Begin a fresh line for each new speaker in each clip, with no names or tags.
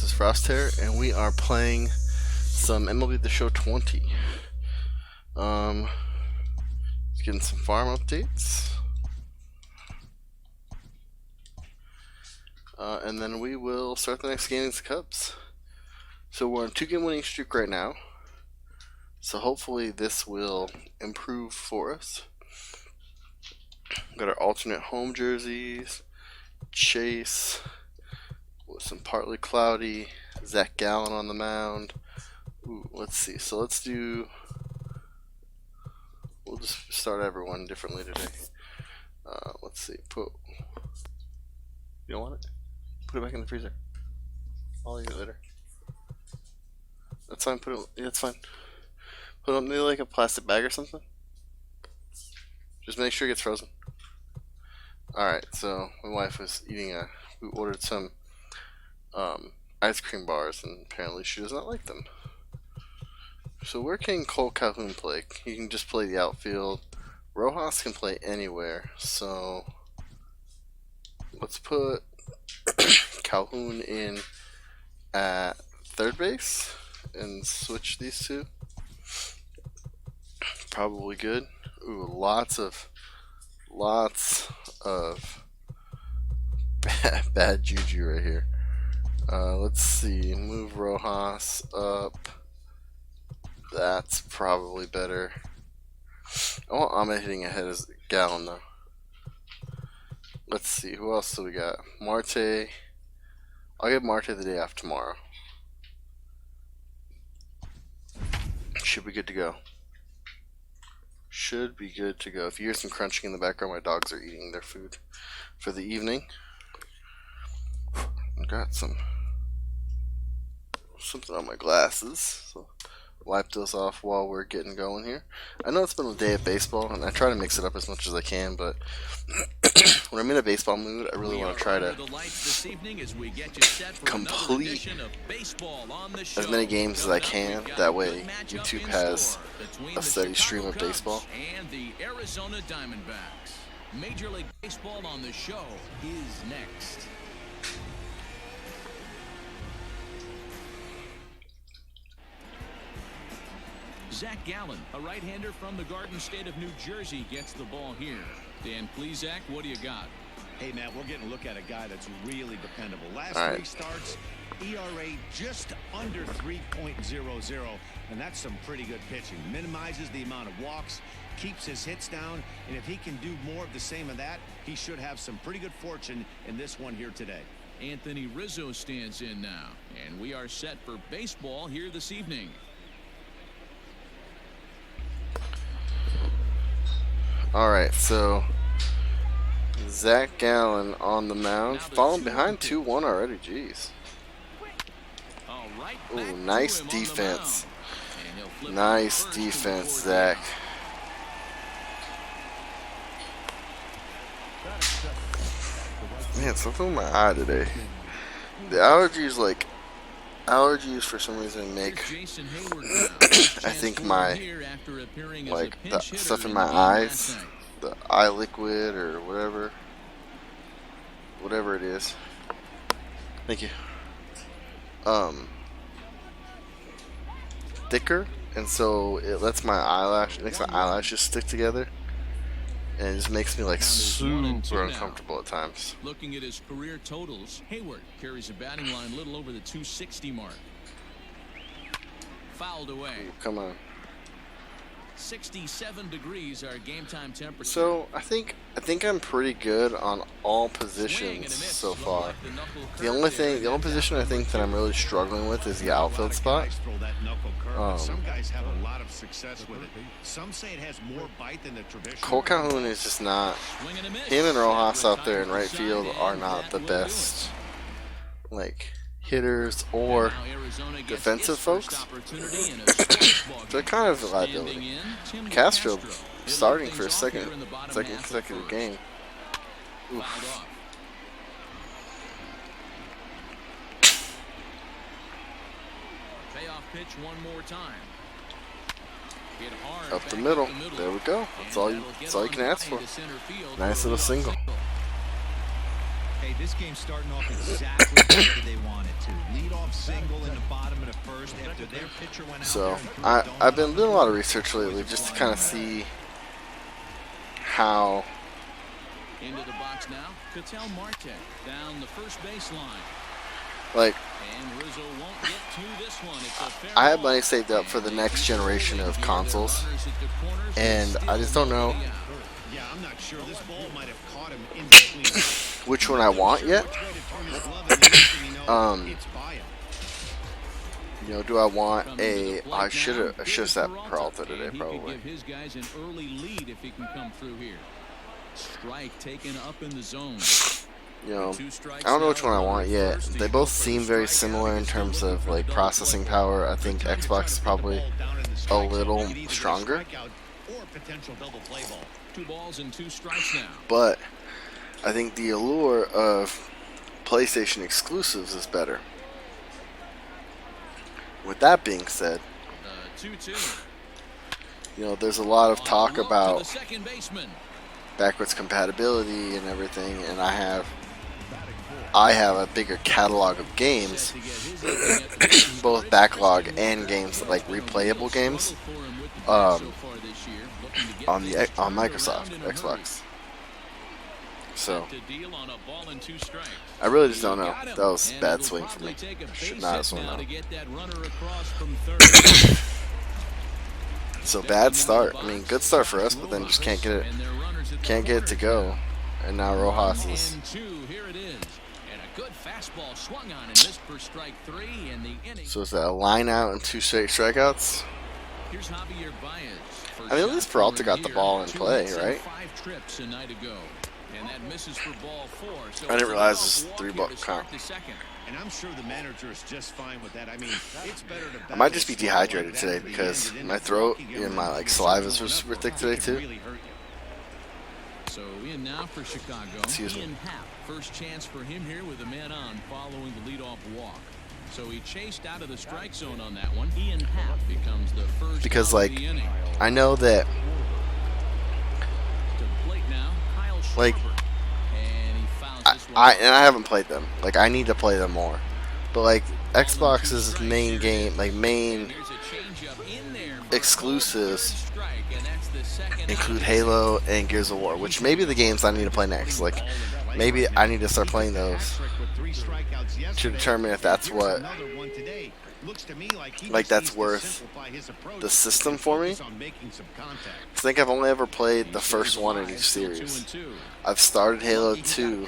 This is Frosthair, and we are playing some MLB The Show 20. Getting some farm updates. And then we will start the next game against the Cubs. So we're on a 2-game winning streak right now. So hopefully this will improve for us. Got our alternate home jerseys. Chase with some partly cloudy. Zach Gallen on the mound. Ooh, let's see. So let's do. We'll just start everyone differently today. Let's see. Put. You don't want it? Put it back in the freezer. I'll eat it later. That's fine. Put it. Yeah, that's fine. Put it in maybe like a plastic bag or something. Just make sure it gets frozen. Alright, so my wife was eating we ordered some ice cream bars, and apparently she does not like them. So where can Cole Calhoun play? He can just play the outfield. Rojas can play anywhere, so let's put Calhoun in at third base and switch these two. Probably good. Ooh, lots of bad juju right here. Let's see. Move Rojas up. That's probably better. I want Ahmed hitting ahead as Gallen though. Let's see. Who else do we got? Marte. I'll get Marte the day after tomorrow. Should be good to go. Should be good to go. If you hear some crunching in the background, my dogs are eating their food for the evening. I got something on my glasses, so wipe those off while we're getting going here. I know it's been a day of baseball, and I try to mix it up as much as I can, but when I'm in a baseball mood, I really want to try to complete as many games as I can. That way, YouTube has a steady stream of baseball.
And the Arizona Diamondbacks. Major League Baseball on the Show is next. Zach Gallen, a right-hander from the Garden State of New Jersey, gets the ball here. Dan, please, Zach, what do you got?
Hey, Matt, we're getting a look at a guy that's really dependable. Last three starts, ERA just under 3.00, and that's some pretty good pitching. Minimizes the amount of walks, keeps his hits down, and if he can do more of the same of that, he should have some pretty good fortune in this one here today.
Anthony Rizzo stands in now, and we are set for baseball here this evening.
Alright, so Zach Gallen on the mound, falling behind 2-1 already. Jeez. Ooh, nice defense. Nice defense, Zach. Man, something with my eye today. The allergies for some reason make I think my the stuff in my eyes, the eye liquid or whatever it is. Thank you. Thicker, and so it lets my makes my eyelashes stick together, and it just makes me like super uncomfortable at times.
Looking at his career totals, Hayward carries a batting line a little over the 260 mark. Fouled away.
Ooh, come on.
67 degrees our game time temperature.
So I think I'm pretty good on all positions so far. The only position I think that I'm really struggling with is the outfield spot.
Some guys have a lot of success with it. Some say it has more bite than the traditional.
Cole Calhoun is just not. Him and Rojas out there in right field are not the best, like, hitters or defensive folks. They're kind of a liability. Castro starting for a second consecutive game. Oof.
Payoff pitch one more time.
Up the middle. There we go. That's all you can ask for. Nice little single.
Hey, this This game's starting off exactly the way they want it to. Lead off single in the bottom of the first after their pitcher went out.
So I've been doing a lot of research lately just to kind of see how.
Into the box now, Ketel Marte down the first baseline.
Like,
And Rizzo won't get to this one. It's a fair
I have
ball.
money saved up for the next generation of consoles, and I just don't know
Yeah, I'm not sure. This ball might have caught him in between.
which one I want yet. You know, do I want a? I should have set Peralta today probably.
Give his guys an early lead if he can come through here. Strike taken up in the zone.
You know, I don't know which one I want yet. They both seem very similar in terms of like processing power. I think Xbox is probably a little stronger,
2 balls and 2 strikes now.
but I think the allure of PlayStation exclusives is better. With that being said,
2-2.
you know, there's a lot of talk
To the
about
second baseman.
backwards compatibility and everything, and I have a bigger catalog of games, both backlog and games like replayable games, on Microsoft Xbox. So I really just don't know. That was a bad swing for me. Should not have swung out. So bad start. I mean, good start for us, but then just can't get it to go. And now Rojas is. So is that a line out and 2 straight strikeouts? I mean, at least Peralta got the ball in play, right? I didn't realize this was a 3-ball count.
And I'm sure the manager is just fine with that. I mean, it's better to.
I might just be dehydrated today because my throat and my saliva is super thick today too.
So in now for Chicago.
Excuse me.
Ian Happ, first chance for him here with a man on following the leadoff walk. So he chased out of the strike zone on that one. Ian Happ becomes the first
Because
out of the inning.
I know that
To the plate now, Kyle
like,
Schwarber. And he fouls this one.
I haven't played them. Like, I need to play them more. But like Xbox's main game, like main
There's a changeup in there for
exclusives
strike, and that's the second
include
out.
Halo and Gears of War, which may be the games I need to play next. Like, maybe I need to start playing those to determine if that's what, like, that's worth the system for me. I think I've only ever played the first one in each series. I've started Halo 2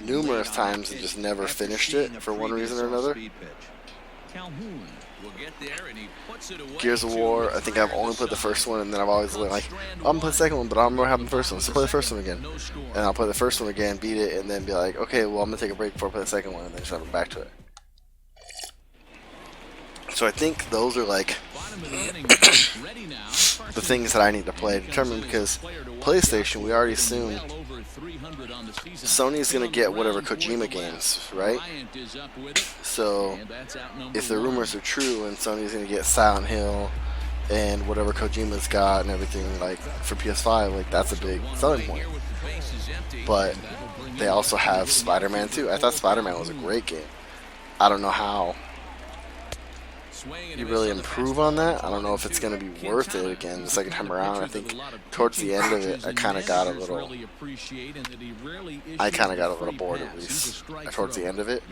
numerous times and just never finished it for one reason or another.
Calhoun will get there, and he puts it away.
Gears of War, I think I've only played the first one, and then I've always been like, oh, I'm gonna play the second one, but I don't remember having the first one, so play the first one again. And I'll play the first one again, beat it, and then be like, okay, well, I'm gonna take a break before I play the second one, and then just come back to it. So I think those are like the things that I need to play to determine, because PlayStation, we already assume Sony's gonna get whatever Kojima games, right? So if the rumors are true and Sony's gonna get Silent Hill and whatever Kojima's got and everything, like for PS5, like that's a big selling point. But they also have Spider-Man 2. I thought Spider-Man was a great game. I don't know how you really improve on that. I don't know if it's going to be worth it again the second time around. I think towards the end of it, I kind of got a little bored, at least towards the end of it.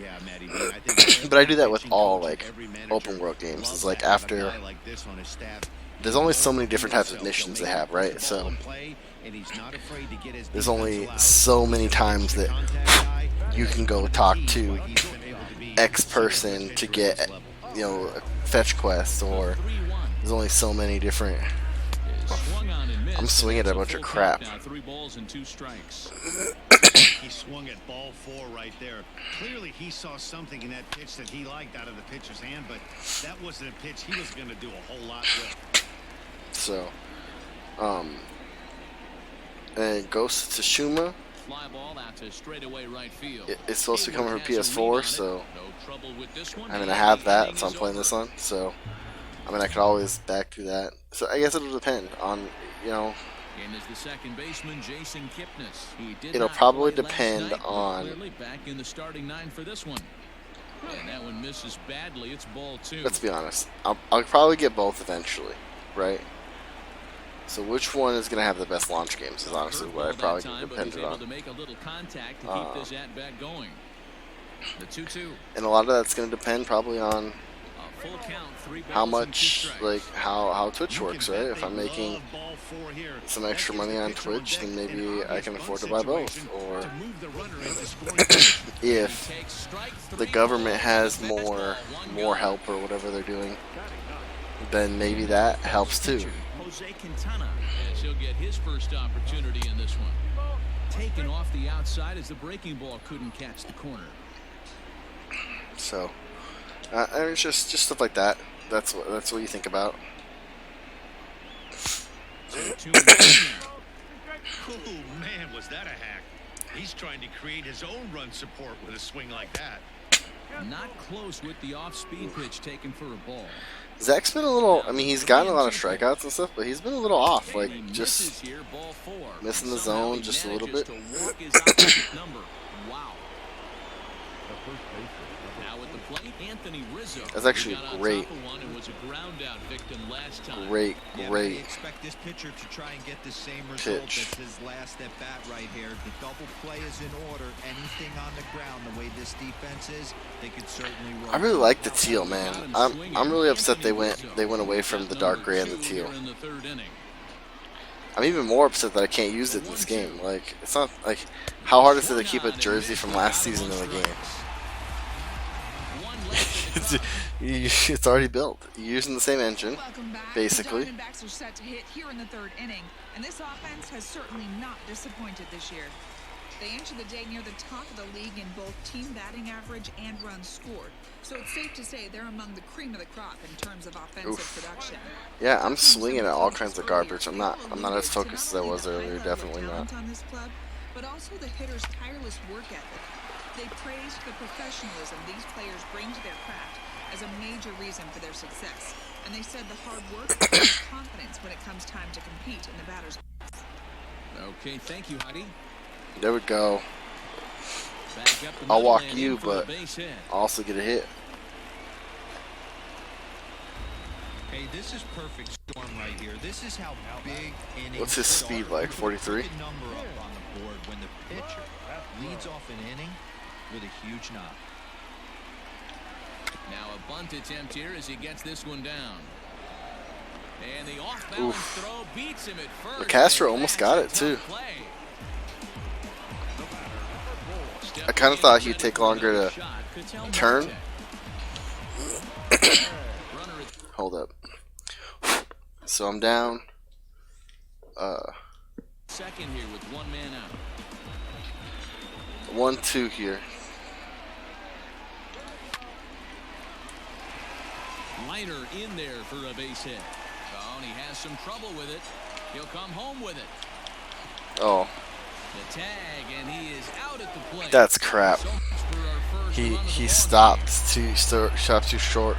But I do that with all like open world games. It's like after there's only so many different types of missions they have, right? So there's only so many times that you can go talk to X person to get, you know, fetch quests, or there's only so many different. I'm swinging at a bunch of crap.
He swung at ball 4 right there. Clearly he saw something in that pitch that he liked out of the pitcher's hand, but that wasn't a pitch he was going to do a whole lot with.
So, and Ghost of Tsushima, it's supposed to come for PS4, so I mean I have that, so I'm playing this on. So I mean I could always back to that. So I guess it'll depend on, you know,
And is the second baseman Jason Kipnis. He did
It'll
not
probably
play last
depend
night, but
on.
clearly back in the starting 9 for this one. And that one misses badly. It's ball 2.
Let's be honest. I'll probably get both eventually, right? So which one is going to have the best launch games is honestly what I probably depended on.
To make a little contact to keep this at-bat going. The 2-2.
And a lot of that's going to depend probably on
Full count, 3 balls
how
and 2
much,
strikes.
like, how Twitch works, right? If I'm making some extra money on Twitch, then maybe I can afford to buy both. Or if the government has more help or whatever they're doing, then maybe that helps too.
Jose Quintana, as he'll get his first opportunity in this one. Taken off the outside as the breaking ball couldn't catch the corner.
So, it's just stuff like that. That's what you think about.
Oh man, was that a hack? He's trying to create his own run support with a swing like that.
Not close with the off-speed pitch taken for a ball.
Zach's been a little. I mean, he's gotten a lot of strikeouts and stuff, but he's been a little off. Like just missing the zone just a little bit.
Wow. Now at the plate, Anthony Rizzo.
That's actually great. Great.
I expect this pitcher to try and get the same result as his last at bat right here. The double play is in order. Anything on the ground, the way this defense is, they could certainly roll.
I really like the teal, man. I'm really upset they went away from the dark gray and the teal. I'm even more upset that I can't use it in this game. Like, it's not like, how hard is it to keep a jersey from last season in the game? It's already built. You're using the same engine, basically.
The Diamondbacks are set to hit here in the 3rd inning, and this offense has certainly not disappointed this year. They entered the day near the top of the league in both team batting average and runs scored, so it's safe to say they're among the cream of the crop in terms of offensive production.
Yeah, I'm swinging at all kinds of garbage. I'm not as focused as I was earlier. Definitely not.
On this club, but also the hitters' tireless work ethic. They praised the professionalism these players bring to their craft as a major reason for their success, and they said the hard work and confidence when it comes time to compete in the batter's box.
Okay, thank you, Heidi.
There we go. I'll walk you, but I'll also get a hit.
Hey, this is perfect storm right here. This is how big innings.
What's his speed like? 43?
Number up on the board when the pitcher leads off an inning with a huge knock.
Now a bunt attempt here as he gets this one down. And the off-balance throw beats him at first.
Castro almost got it too. I kind of thought he'd take longer to turn. Hold up. So I'm down.
Second here with 1 man out.
1-2 here.
Liner in there for a base hit. Oh, and he has some trouble with it. He'll come home with it.
Oh.
The tag, and he is out at the plate.
That's crap. He stopped too short.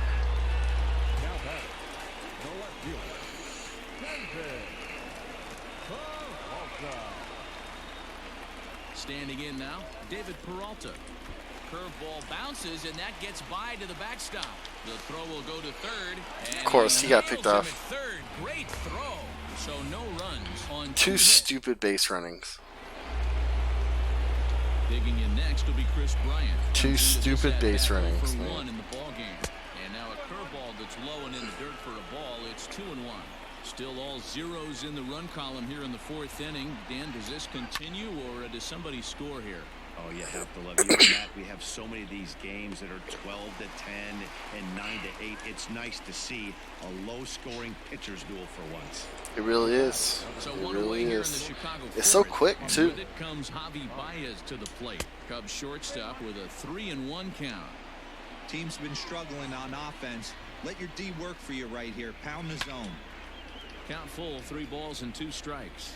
Standing in now, David Peralta. Curveball bounces, and that gets by to the backstop. The throw will go to third. And
of course, he got picked off.
Third, great throw. So no runs on
2 stupid base runnings.
Digging in next will be Chris Bryant.
2 stupid base runnings.
For 1 in the ball game. And now a curveball that's low and in the dirt for a ball. It's 2-1. Still all zeros in the run column here in the 4th inning. Dan, does this continue or does somebody score here?
Oh, you have to love it. Matt, we have so many of these games that are 12-10 and 9-8. It's nice to see a low-scoring pitcher's duel for once.
It really is.
So
it
one
really
away here in
is.
the Chicago
It's so
fourth.
quick too.
With it comes Javi Baez to the plate. Cubs shortstop with a 3-1 count.
Team's been struggling on offense. Let your D work for you right here. Pound the zone.
Count full, 3 balls and 2 strikes.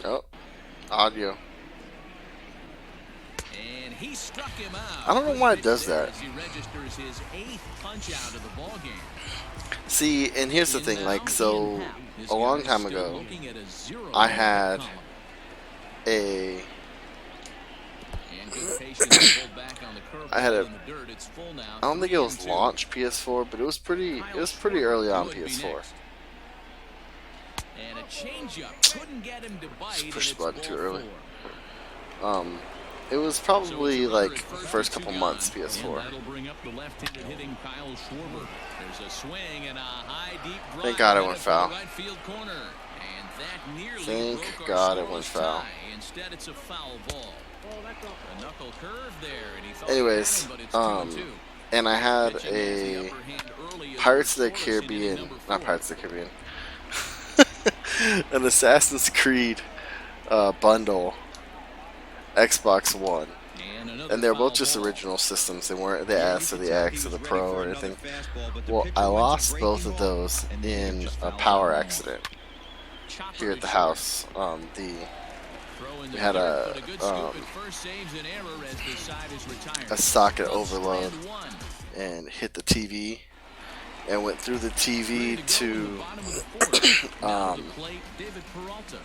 Oh, audio.
And he struck him out.
I don't know why it does that.
As he registers his 8th punch out of the ball game.
See, and here's the thing, like, so a long time ago, I had a I don't think it was launch PS4, but it was pretty early on PS4.
And a changeup couldn't get him to bite.
Just pushed the button too early. It was probably like first couple months PS4.
That'll bring up the left-handed hitting Kyle Schwarber. There's a swing and a high deep drive.
Thank God it went foul.
Right field corner. And that nearly
Thank God it went foul.
tie. Instead it's a foul ball. A knuckle curve there, and he thought
Anyways,
but it's 2-2.
and I had a Pirates of the Caribbean, not Pirates of the Caribbean, an Assassin's Creed bundle Xbox One, and they're both just original systems. They weren't the S or the X or the Pro or anything. Well, I lost both of those in a power accident here at the house. We had a socket overload and hit the TV and went through the TV to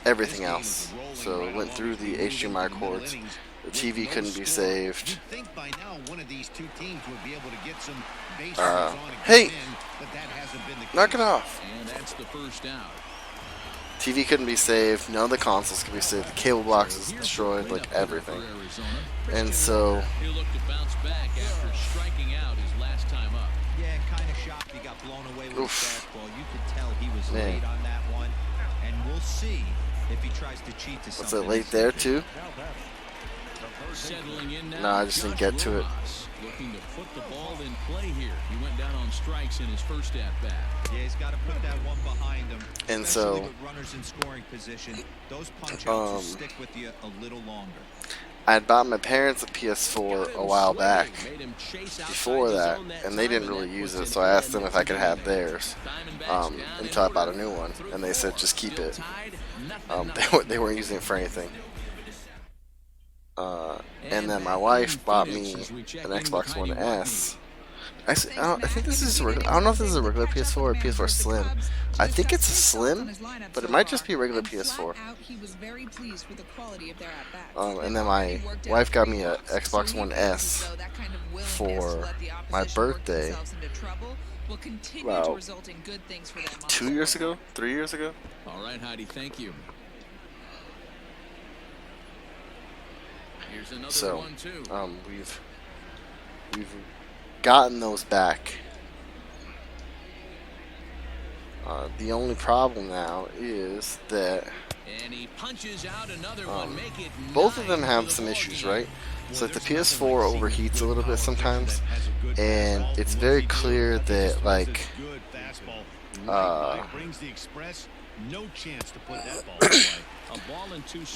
everything else. So it went through the HDMI cords. The TV couldn't be saved. Hey, knock it off.
And that's the first out.
TV couldn't be saved, none of the consoles could be saved, the cable box was destroyed, like everything. And so
He'll look to bounce back after striking out his last time up.
Yeah, and kind of shocked he got blown away with his fastball. You could tell he was
Man.
late on that one. And we'll see if he tries to cheat to
was
something.
it late there too?
Settling in now.
No, I just didn't get to it.
Looking to put the ball in play here. He went down on strikes in his first at bat.
Yeah, he's got to put that one behind him.
And
especially
so,
with runners in scoring position, those punch outs will stick with you a little longer.
I had bought my parents a PS4 a while back before that, and they didn't really use it, so I asked them if I could have theirs until I bought a new one, and they said just keep it. They weren't using it for anything. And then my wife bought me an Xbox One S. Actually, I think this is I don't know if this is a regular PS4 or PS4 Slim. I think it's a Slim, but it might just be a regular PS4. And then my wife got me a Xbox One S for my birthday about 2 years ago, 3 years ago.
All right, Heidi, thank you. Here's another
So,
one, too.
we've gotten those back. The only problem now is that
And he punches out another one, make it
both of them
9
have
for the
some
ball
issues,
game.
right? So like the PS4 overheats a little bit sometimes, and it's very clear that like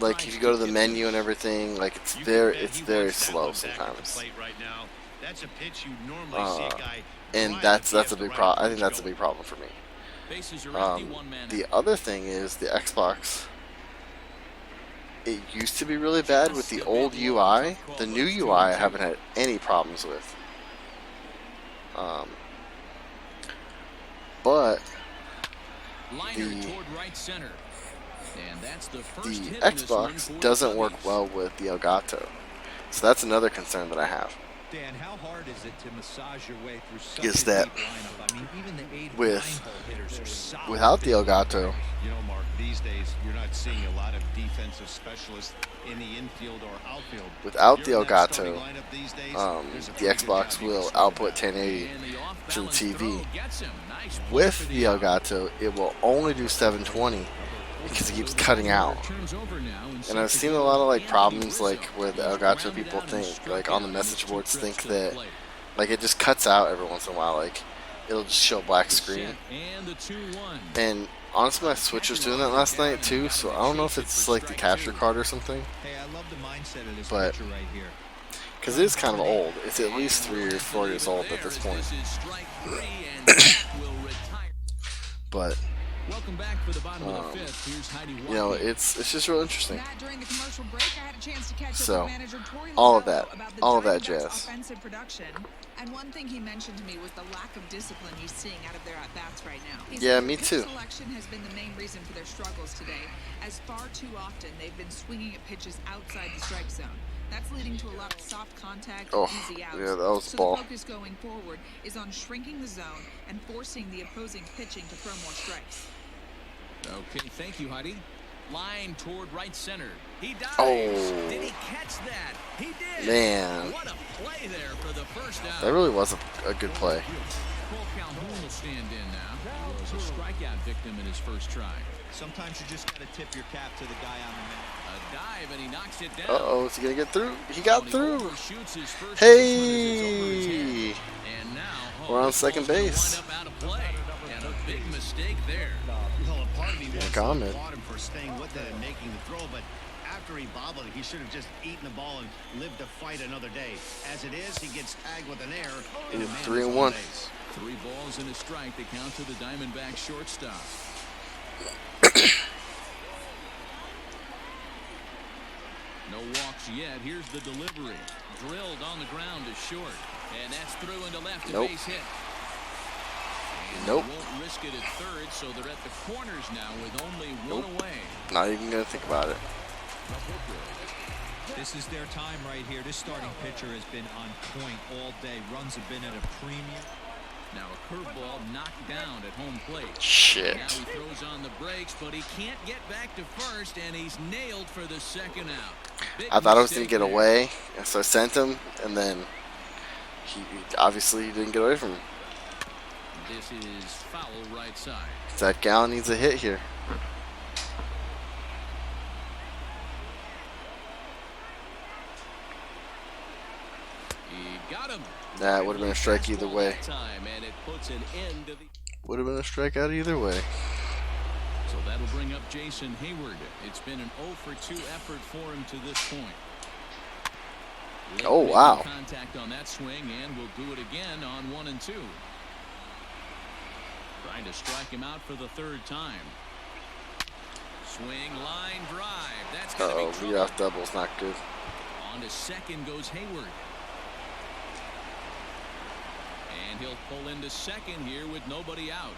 like if you go to the menu and everything, like it's very slow sometimes. And that's a big problem. I think that's a big problem for me.
Bases are empty, one man
The other thing is the Xbox. It used to be really bad with the old UI. The new UI I haven't had any problems with. But
Liner toward right center. And that's the first
the
hit in this one
Xbox
for
doesn't
the
work
Phillies.
well with the Elgato. So that's another concern that I have.
Dan, how hard is it to massage your way through such
Is
a
that
deep lineup? I mean, even the 8
with-
9-hole hitters are solid.
Without the Elgato,
You know, Mark, these days you're not seeing a lot of defensive specialists in the infield or outfield.
without the
You're in that starting
Elgato,
lineup these days, there's a
the
pretty good
Xbox
job you
will
can start
output
with that.
1080
And the
to the
off-balance
TV.
throw gets him. Nice play
With
for
the Elgato, it will only do 720 because it keeps cutting out.
Turns over now
And I've seen a lot of like problems like with Elgato. People think like on the message boards think that like it just cuts out every once in a while. Like it'll just show a black screen.
And the 2-1.
And honestly, my Switch was doing that last night too. So I don't know if it's like the capture card or something.
Hey, I love the mindset of this
But-
pitcher right here.
Because it is kind of old. It's at least 3 or 4 years old at this point.
This is strike 3 and that will retire.
But
Welcome back for the bottom of the fifth. Here's Heidi
you know,
Walking.
it's just real interesting.
Matt, during the commercial break, I had a chance to catch
So,
up with manager Tori
all of
Lovello
that,
about the
all of that
Diamondbacks'
jazz.
offensive production. And one thing he mentioned to me was the lack of discipline he's seeing out of their at-bats right now. He
Yeah,
said
me
pitch
too.
selection has been the main reason for their struggles today, as far too often they've been swinging at pitches outside the strike zone. That's leading to a lot of soft contact and easy outs.
Yeah, that was
So
ball.
the focus going forward is on shrinking the zone and forcing the opposing pitching to throw more strikes.
Okay, thank you, Heidi. Line toward right center. He dives.
Oh.
Did he catch that? He did.
Man.
What a play there for the first out.
That really was a good play.
Cole Calhoun will stand in now. He was a strikeout victim in his first try.
Sometimes you just got to tip your cap to the guy on the mound.
A dive, and he knocks it down.
Uh-oh, is he going to get through? He got through.
Overshoots his first
Hey.
and now
We're on second base.
wind up out of play. And a big mistake there.
Well, a part of me wants to
comment.
applaud him for staying with it and making the throw, but after he bobbled it, he should have just eaten the ball and lived to fight another day. As it is, he gets tagged with an error. And the man is
3-1.
on base.
3 balls and a strike to count to the Diamondbacks shortstop. No walks yet. Here's the delivery. Drilled on the ground is short. And that's through into left. A
Nope.
base hit. And
Nope.
they won't risk it at third, so they're at the corners now with only one away.
Not even going to think about it.
This is their time right here. This starting pitcher has been on point all day. Runs have been at a premium.
Now a curveball knocked down at home plate.
Shit.
Now he throws on the brakes, but he can't get back to first, and he's nailed for the second out. Big
I thought I was going
mistake
to get
there.
away, and so I sent him, and then he obviously didn't get away from me.
This is foul right side.
Zach Gallen needs a hit here.
He got him.
That would have been a strike either
Fastball
way.
that time, and it puts an end to the.
Would have been a strikeout either way.
So that'll bring up Jason Hayward. It's been an 0 for 2 effort for him to this point. Late
Oh,
making
wow.
Contact on that swing, and we'll do it again on 1 and 2. Trying to strike him out for the third time. Swing, line, drive. That's going to
Uh-oh,
be trouble.
leadoff double's not good.
On to second goes Hayward. And he'll pull into second here with nobody out.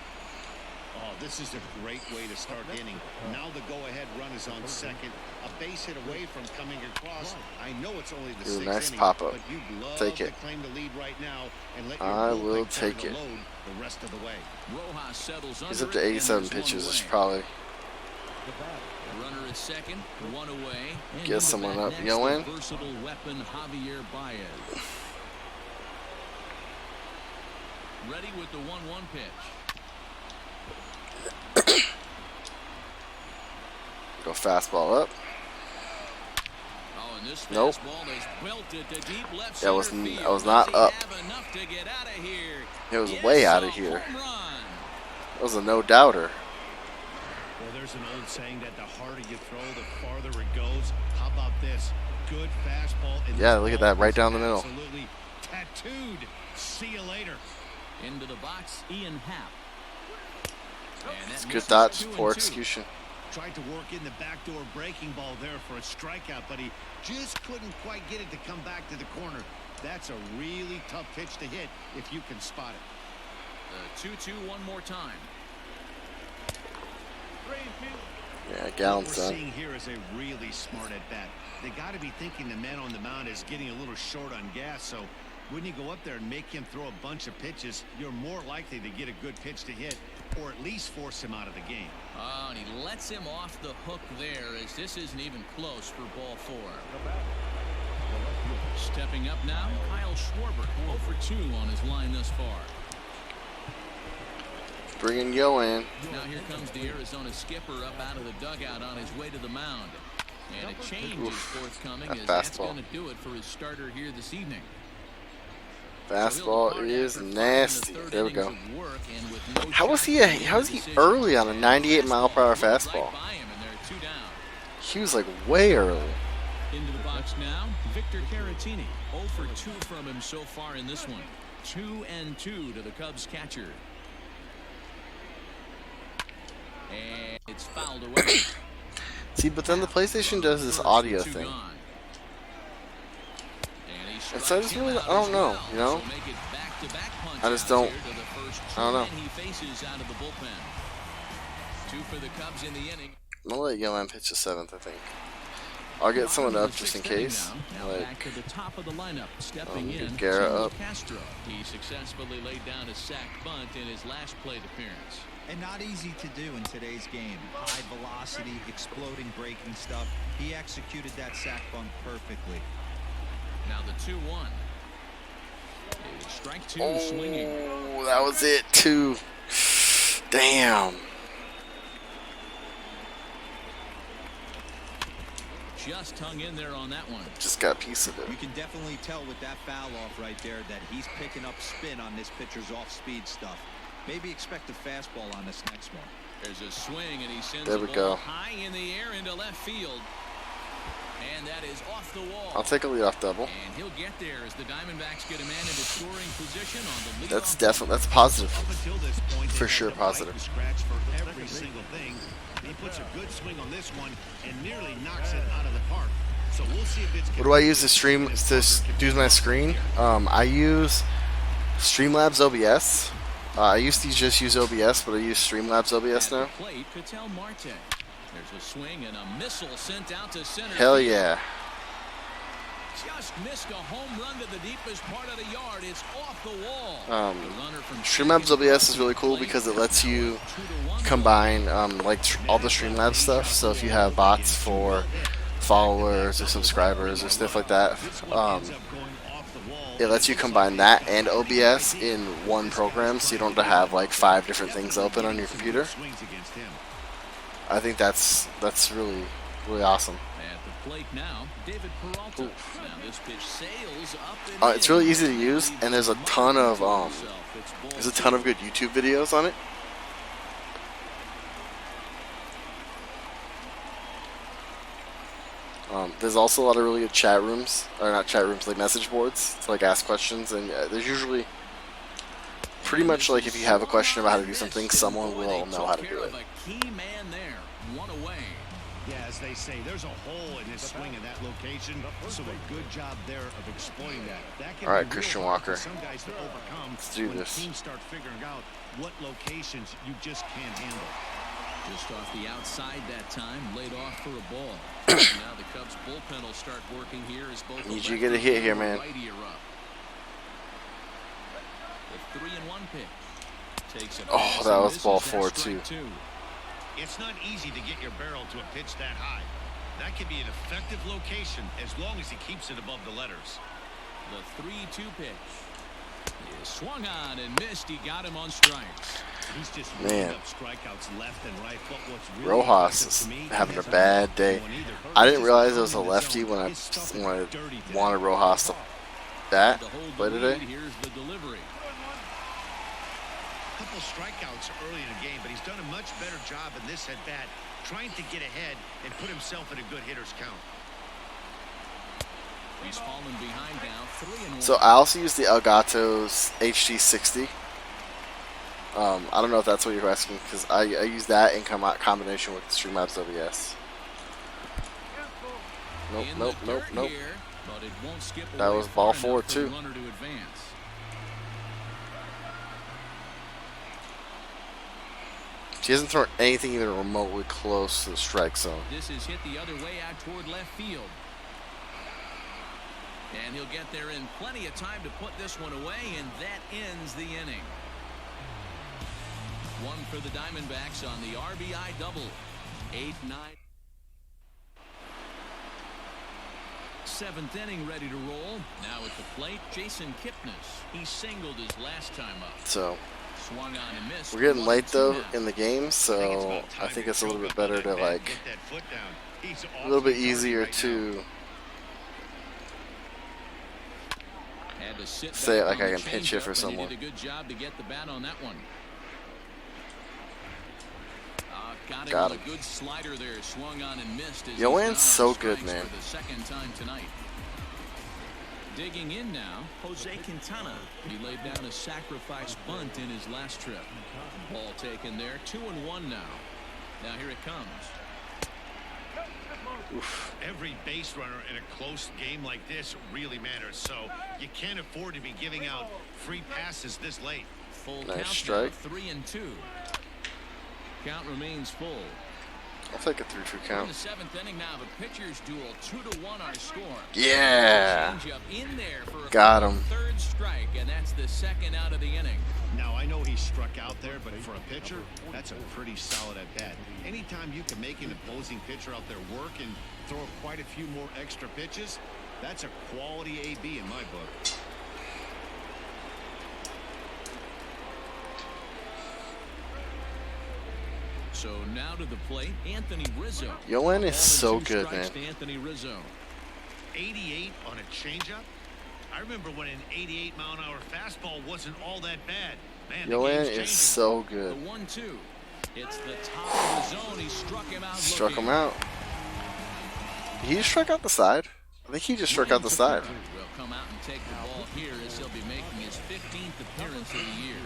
Oh, this is a great way to start the inning. Now the go-ahead run is on second. A base hit away from coming across. I know it's only the
Ooh,
6th
nice
inning,
pop-up.
but you'd love
Take
to
it.
claim the lead right now and let your
I
bullpen
will
carry
take
the
it.
load the rest of the way.
Rojas settles
He's
under
up to
it, and
87
there's one
pitches. It's
away.
probably
Runner at second, 1 away. And
Get
into
someone
bat
up.
next,
You know
the
when?
versatile weapon Javier Baez. Ready with the 1-1 pitch.
go fastball up.
Oh, and this
Nope.
fastball is belted to deep left
That was
center field.
I was not
Does he
up.
have enough to get out of here?
It was
Yes,
way out
a
of here.
home run.
That was a no-doubter.
Well, there's an old saying that the harder you throw, the farther it goes. How about this? Good fastball. And
Yeah,
this
look at
ball
that, right
is
down the middle.
Absolutely tattooed. See you later.
Into the box, Ian Happ. And that
It's good
misses
thoughts,
2 and
poor
2.
execution.
Tried to work in the backdoor breaking ball there for a strikeout, but he just couldn't quite get it to come back to the corner. That's a really tough pitch to hit if you can spot it.
The 2-2 one more time.
Yeah,
What
Gallen's
we're
done.
seeing here is a really smart at bat. They got to be thinking the man on the mound is getting a little short on gas, so when you go up there and make him throw a bunch of pitches, you're more likely to get a good pitch to hit or at least force him out of the game.
Oh, and he lets him off the hook there as this isn't even close for ball 4. Stepping up now, Kyle Schwarber, 0 for 2 on his line thus far.
Bringing Yo in.
Now here comes the Arizona skipper up out of the dugout on his way to the mound. And a change is forthcoming
that
as that's
fastball.
going to do it for his starter here this evening.
Fastball
So he'll
is
depart after 5 in the
nasty.
third
There we
innings
go.
of work, and with no
How was
shot
he?
to make
How was
the
he
decision.
early on a 98 mile per hour
Fastball went
fastball?
right by him, and there are 2 down.
He was like way early.
Into the box now, Victor Caratini. 0 for 2 from him so far in this one. 2 and 2 to the Cubs catcher. And it's fouled away.
See, but then the PlayStation does this audio thing. And so I just really, I don't know, you know? I just don't, I don't know.
Two for the Cubs in the inning.
I'm gonna let Yolan pitch the 7th, I think. I'll get someone up just in case.
Now back to the top of the lineup, stepping in.
Garrett up.
Castro. He successfully laid down a sac bunt in his last plate appearance.
And not easy to do in today's game. High velocity, exploding breaking stuff. He executed that sac bunt perfectly.
Now the 2-1. Strike two, swinging.
Oh, that was it, too. Damn.
Just hung in there on that one.
Just got a piece of it.
You can definitely tell with that foul off right there that he's picking up spin on this pitcher's off-speed stuff. Maybe expect a fastball on this next one.
There's a swing, and he sends
there we
the
go.
ball high in the air into left field. And that is off the wall.
I'll take a leadoff double.
And he'll get there as the Diamondbacks get a man into scoring position on the leadoff.
That's definitely, that's positive.
Up until this point,
For sure positive.
Scratch for every single thing. He puts a good swing on this one and nearly knocks it out of the park. So we'll see if it's.
What do I use to stream, to do my screen? I use Streamlabs OBS. I used to just use OBS, but I use Streamlabs OBS now.
Plate, Ketel Marte. There's a swing and a missile sent out to center.
Hell yeah.
Just missed a home run to the deepest part of the yard. It's off the wall.
Streamlabs OBS is really cool because it lets you combine like all the Streamlabs stuff. So if you have bots for followers or subscribers or stuff like that, it lets you combine that and OBS in one program, so you don't have to have like 5 different things open on your computer. I think that's really awesome.
At the plate now, David Peralta. Now this pitch sails up.
It's really easy to use, and there's a ton of good YouTube videos on it. There's also a lot of really good chat rooms, or not chat rooms, like message boards to like ask questions, and there's usually pretty much like if you have a question about how to do something, someone will know how to do it.
Yeah, as they say, there's a hole in his swing in that location, so a good job there of exploiting that.
All right, Christian Walker.
Some guys to overcome.
Let's do
when
this.
Teams start figuring out what locations you just can't handle.
Just off the outside that time, laid off for a ball. Now the Cubs bullpen will start working here as both.
Need you to get a hit here, man.
The 3-1 pitch. Takes a
Oh, that was ball 4 too.
It's not easy to get your barrel to a pitch that high. That can be an effective location as long as he keeps it above the letters.
The 3-2 pitch. He swung on and missed. He got him on strikes.
He's just
man.
Up strikeouts left and right. But what's really
Rojas is having a bad day. I didn't realize it was a lefty when I wanted Rojas to bat play today.
Here's the delivery.
Couple strikeouts early in the game, but he's done a much better job in this at bat, trying to get ahead and put himself in a good hitter's count.
He's fallen behind now, 3-1.
So I also use the Elgato's HD60. I don't know if that's what you're asking, because I use that in combination with Streamlabs OBS. Nope.
Here, but it won't skip
That
away
was ball
far
4
enough for
too.
the runner to advance.
She hasn't thrown anything even remotely close to the strike zone.
This is hit the other way out toward left field. And he'll get there in plenty of time to put this one away, and that ends the inning. One for the Diamondbacks on the RBI double. 8-9. 7th inning ready to roll. Now at the plate, Jason Kipnis. He singled his last time up.
So
Swung on and missed.
we're getting late though in the game, so I think it's a little bit better to like a little bit easier to say it like I can pinch hit for someone.
He did a good job to get the bat on that one. Got him. A good slider there, swung on and missed.
Yoan's so good, man.
For the second time tonight. Digging in now, Jose Quintana. He laid down a sacrifice bunt in his last trip. Ball taken there, 2-1 now. Now here it comes.
Oof.
Every base runner in a close game like this really matters, so you can't afford to be giving out free passes this late.
Full
Nice
count
strike.
now, 3-2. Count remains full.
I'll take a 3-2
In
count.
the 7th inning now, the pitchers duel, 2-1 our score.
Yeah.
Change up in there for a
Got him.
third strike, and that's the second out of the inning.
Now, I know he struck out there, but for a pitcher, that's a pretty solid at bat. Anytime you can make an opposing pitcher out there work and throw quite a few more extra pitches, that's a quality AB in my book.
So now to the plate, Anthony Rizzo.
Yoan
Ball
is so
and 2
good,
strikes
man.
to Anthony Rizzo.
88 on a changeup? I remember when an 88-mile-an-hour fastball wasn't all that bad. Man, the
Yoan
game's
is
changing.
so
The
good.
1-2. It's the top of the zone. He struck him out.
Struck
looking.
him out. Did he just strike out the side? I think he just struck out the side.
Will come out and take the ball here as he'll be making his 15th appearance of the year.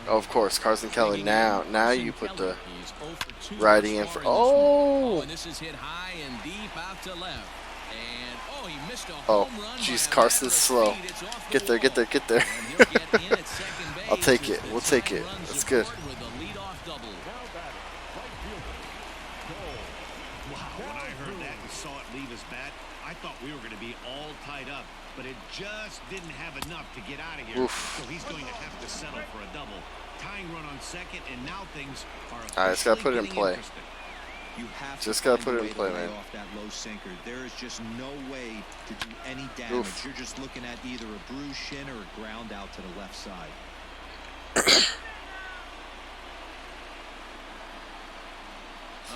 Oh, of course, Carson Kelly. Now you put the
He's 0 for 2
righty
thus
in for.
far in this one.
Oh.
And this is hit high and deep out to left. And he missed a
Oh,
home run.
jeez,
by a
Carson's
matter of
slow.
speed. It's off the
Get there, get there,
wall.
get there.
And he'll get in at second base
I'll take
as
it.
the
We'll take
tying
it.
runs
That's good.
aboard with a leadoff double.
Wow, when I heard that and saw it leave his bat, I thought we were going to be all tied up, but it just didn't have enough to get out of here.
Oof.
So he's going to have to settle for a double. Tying run on second, and now things are
All right, just gotta put it in
getting
play.
interesting.
You have
Just
to
gotta
find
put
a
it in
way to
play,
lay
man.
off that low sinker. There is just no way to do any damage.
Oof.
You're just looking at either a bruised shin or a ground out to the left side.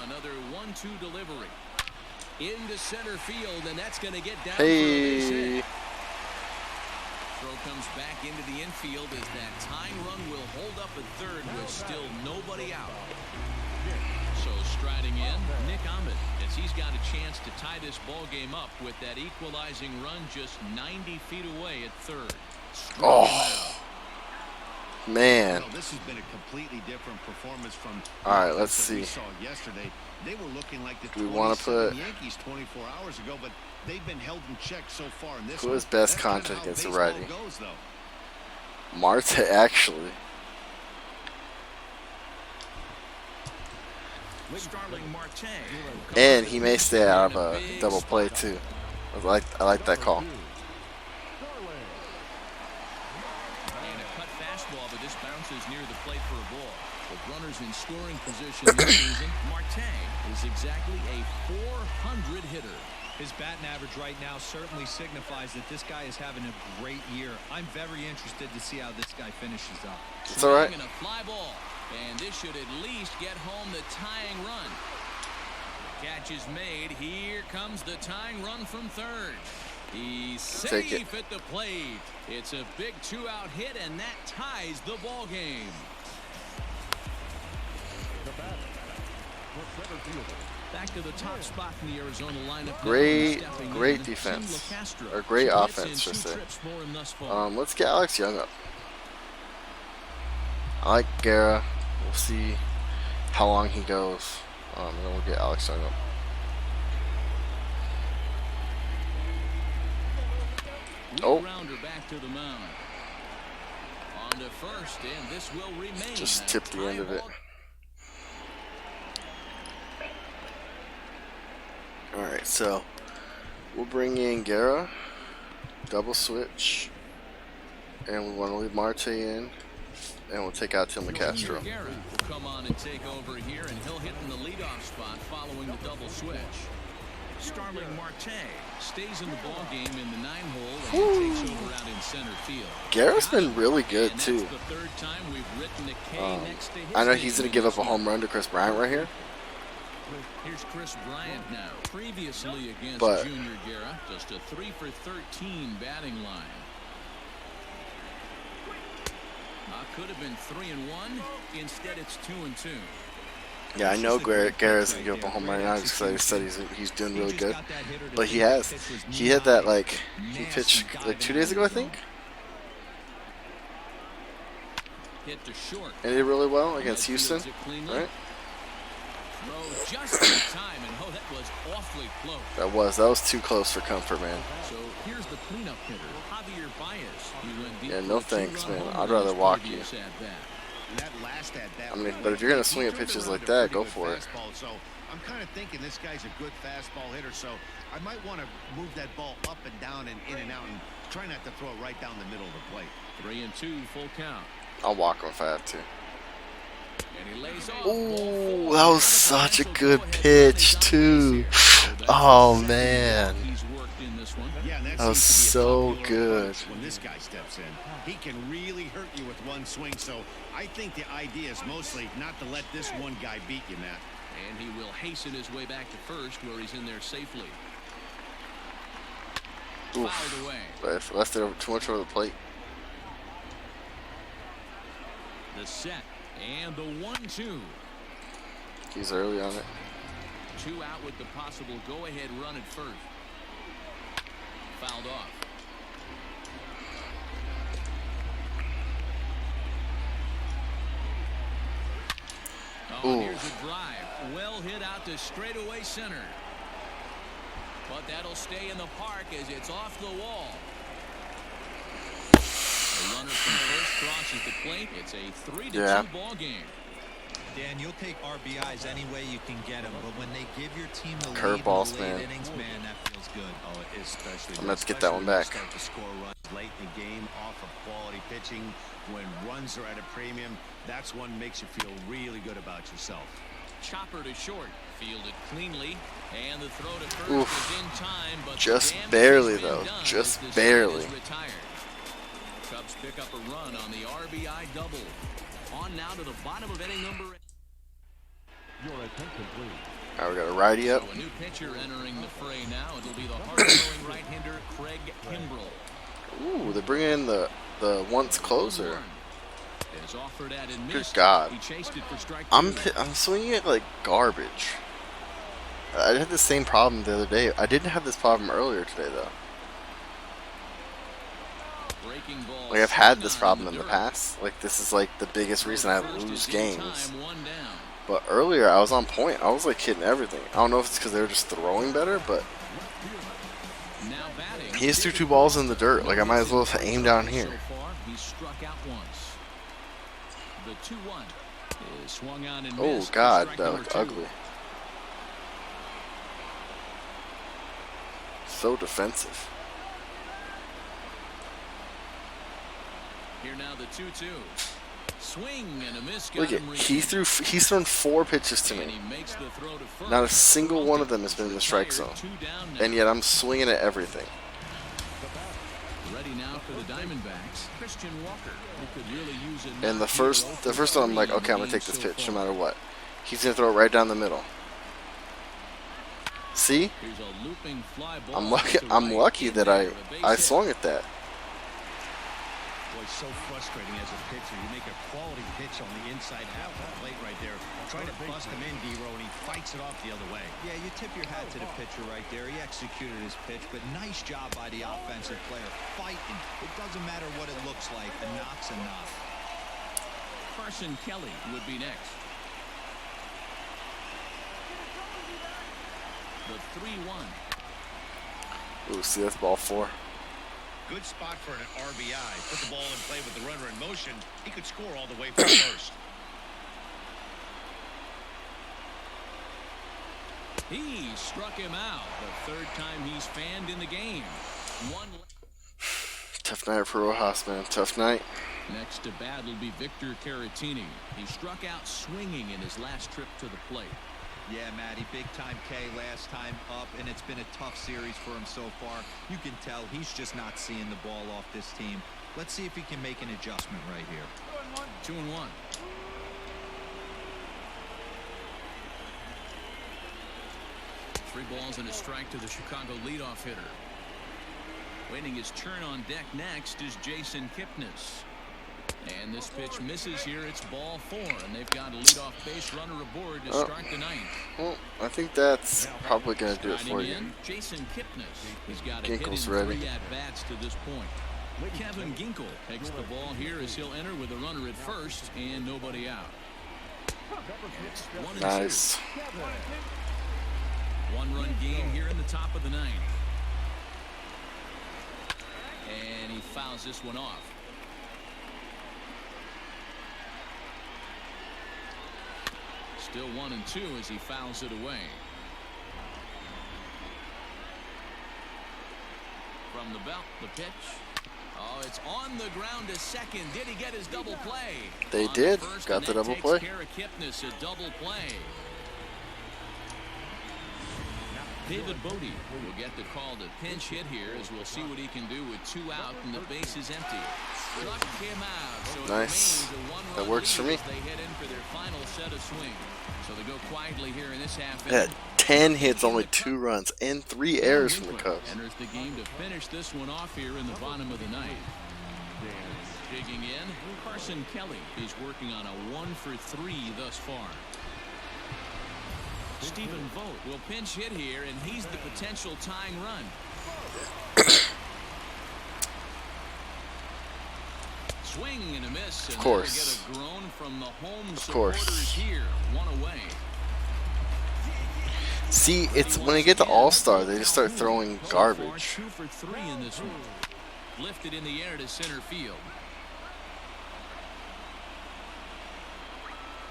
Another 1-2 delivery into center field, and that's going to get down for a base hit.
Hey.
Throw comes back into the infield as that tying run will hold up at third with still nobody out. So striding in, Nick Ahmed, as he's got a chance to tie this ball game up with that equalizing run just 90 feet away at third.
Oh. Man.
Well, this has been a completely different performance from
All right,
the
let's
that we
see.
saw yesterday. They were looking like the
Do we wanna
27
put-
Yankees 24 hours ago, but they've been held in check so far in this
Who
one.
has best
That's kinda
contact
how
against the
baseball
righty?
goes, though.
Marte, actually.
Starling Marte.
And he may stay out of a double play, too. I like that call.
And a cut fastball, but this bounces near the plate for a ball. With runners in scoring position this season, Marte is exactly a .400 hitter.
His batting average right now certainly signifies that this guy is having a great year. I'm very interested to see how this guy finishes up.
It's all right.
Swinging a fly ball, and this should at least get home the tying run. Catch is made. Here comes the tying run from third. He's
Take
safe
it.
at the plate. It's a big 2-out hit, and that ties the ball game. Back to the top spot in the Arizona lineup.
Great
Stepping in,
defense.
Tim LeCastro.
Or great
2 hits
offense,
and
should
2
say.
trips for him thus far.
Let's get Alex Young up. I like Guerra. We'll see how long he goes. And then we'll get Alex Young up. Oh.
Grounder back to the mound. On to first, and this will remain.
Just
a
tip the end
tie
of it.
ball.
Alright, so we'll bring in Guerra, double switch, and we want to leave Marte in, and we'll take out Tim LeCastro.
Guerra will come on and take over here, and he'll hit in the leadoff spot following the double switch. Starling Marte stays in the ball game in the 9-hole and takes over out in center field.
Guerra's been really good
And
too.
that's the third time we've written a K next to his
I know
name
he's going
in
to give
this
up a home
one.
run to Chris Bryant right here.
Here's Chris Bryant now. Previously against
But-
Junior Guerra, just a 3 for 13 batting line. Could have been 3-1. Instead, it's 2-2.
Yeah, I know Guerra's going to give up a home run now just because I said he's doing really good. But he has. He hit that, like, he pitched like 2 days ago, I think.
Hit to short.
And he did really well against
Fields
Houston,
it cleanly.
right?
Throw just in time, and oh, that was awfully close.
That was too close for comfort, man.
So here's the cleanup hitter, Javier Baez. He went deep
Yeah, no
for a
thanks,
two-run
man.
homer
I'd rather
in his
walk you.
previous at-bat.
That last at bat.
I mean, but if you're gonna swing at pitches like that, go for it.
So I'm kind of thinking this guy's a good fastball hitter, so I might want to move that ball up and down and in and out and try not to throw it right down the middle of the plate.
3-2, full count.
I'll walk him if I have to.
And he lays off.
Ooh, that was such a good pitch too. Oh man,
He's worked in this one.
Yeah, and
that was
seems to be a
so
popular
good.
approach when this guy steps in. He can really hurt you with one swing, so I think the idea is mostly not to let this one guy beat you, Matt.
And he will hasten his way back to first, where he's in there safely.
Oof.
Fouled away.
But if left it over too much over the plate.
The set and the 1-2.
He's early on it.
2 out with the possible go-ahead run at first. Fouled off. Oh, and here's a drive. Well hit out to straightaway center. But that'll stay in the park as it's off the wall. The runner from first crosses the plate. It's a 3-2 ball game.
Dan, you'll take RBIs any way you can get them, but when they give your team the lead
Curveballs,
in the late
man.
innings, man, that feels good.
Oh, especially.
I'm gonna have to get that one back.
Start to score runs late in the game off of quality pitching. When runs are at a premium, that's one makes you feel really good about yourself.
Chopper to short, fielded cleanly, and the throw to first
Oof.
is in time, but
Just
the damage
barely,
has been
though.
done
Just
as this
barely.
is retired. Cubs pick up a run on the RBI double. On now to the bottom of inning number 8.
Alright, we got a righty up.
So a new pitcher entering the fray now. It'll be the hard-throwing right-hander Craig Kimbrell.
Ooh, they're bringing in the once closer.
Is offered at and
Good
missed.
God.
He chased it for strike
I'm
two.
swinging it like garbage. I had the same problem the other day. I didn't have this problem earlier today though.
Breaking ball
Like I've had
swung
this
on
problem in the
dirt.
past. Like this is like the biggest reason I
First
lose
is in
games.
time, 1 down.
But earlier I was on point. I was like hitting everything. I don't know if it's because they were just throwing better, but
Now batting.
he just threw 2 balls in the dirt. Like I might as well aim down here.
So far, he's struck out once. The 2-1 is swung on and
Oh
missed for
God,
strike
that
number
looked
2.
ugly. So defensive.
Here now the 2-2. Swing and a miss.
Look at he's thrown 4 pitches to
And
me.
he makes the throw to first.
Not a single one of them has been in the strike zone.
2 down now.
And yet I'm swinging at everything.
Ready now for the Diamondbacks, Christian Walker, who could really use a
And the first one I'm like, okay, I'm gonna take this pitch no matter what. He's gonna throw it right down the middle. See?
Here's a looping fly ball
I'm lucky.
to
I'm
right
lucky
in
that
there, a base
I
hit.
swung at that.
Boy, so frustrating as a pitcher. You make a quality pitch on the inside half of the plate right there. Try to bust him in, D-Row, and he fights it off the other way.
Yeah, you tip your hat to the pitcher right there. He executed his pitch, but nice job by the offensive player. Fighting. It doesn't matter what it looks like. A knock's a knock.
Carson Kelly would be next. The 3-1.
Ooh, see that's ball 4.
Good spot for an RBI. Put the ball in play with the runner in motion. He could score all the way from first.
He struck him out. The 3rd time he's fanned in the game.
Tough night for Rojas, man. Tough night.
Next to bat will be Victor Caratini. He struck out swinging in his last trip to the plate.
Yeah, Matty, big-time K last time up, and it's been a tough series for him so far. You can tell he's just not seeing the ball off this team. Let's see if he can make an adjustment right here.
2-1. Three balls and a strike to the Chicago leadoff hitter. Waiting his turn on deck next is Jason Kipnis. And this pitch misses here. It's ball 4, and they've got a leadoff base runner aboard to start the 9th.
Well, I think that's probably gonna do it for
Riding
you.
in, Jason Kipnis. He's got a hit in
Ginkel's
3
ready.
at-bats to this point. Kevin Ginkel takes the ball here as he'll enter with a runner at first and nobody out. It's 1-2.
Nice.
One-run game here in the top of the ninth. And he fouls this one off. Still 1-2 as he fouls it away. From the belt, the pitch. Oh, it's on the ground to second. Did he get his double play?
They
On
did.
First,
Got the double play.
Takes care of Kipnis, a double play. David Bodie will get the call to pinch hit here as we'll see what he can do with 2 out and the base is empty. Struck him out. So
Nice. That works for me.
they head in for their final set of swings. So they go quietly here in this half
Had
inning.
10 hits, only 2 runs, and 3 errors from the Cubs.
Enters the game to finish this one off here in the bottom of the ninth. Digging in, Carson Kelly is working on a 1-for-3 thus far. Stephen Vogt will pinch hit here, and he's the potential tying run. Swing and a miss. And
of course.
Get a groan from the home
of
supporters
course.
here. 1 away.
See, it's when they get to All-Star, they just start throwing garbage.
2 for 3 in this one. Lifted in the air to center field.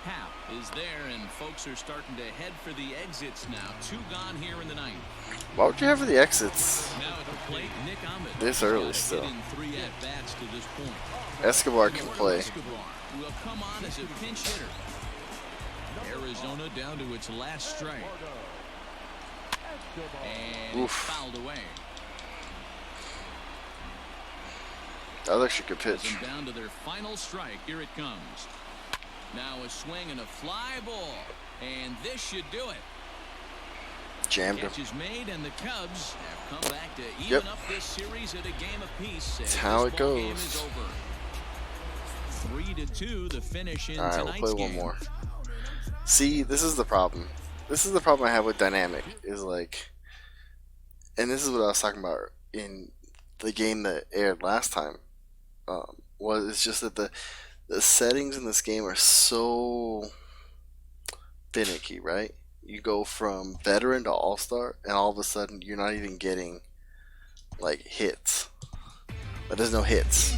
Hap is there, and folks are starting to head for the exits now. 2 gone here in the ninth.
Why would you have the exits
Now at the plate, Nick Ahmed.
this early
Got
still?
hit in 3 at-bats to this point.
Escobar can play.
Escobar will come on as a pinch hitter. Arizona down to its last strike. And it's fouled away.
That looks like a good
Brings
pitch.
them down to their final strike. Here it comes. Now a swing and a fly ball. And this should do it.
Jammed him.
Catch is made, and the Cubs have come back to even up this series at a game apiece.
That's how it
Game
goes.
is over. 3-2 the finish in
Alright, we'll
tonight's
play
game.
one more. See, this is the problem. This is the problem I have with Dynamic. Is like, and this is what I was talking about in the game that aired last time. Was it's just that the settings in this game are so finicky, right? You go from veteran to all-star, and all of a sudden you're not even getting like hits. But there's no hits.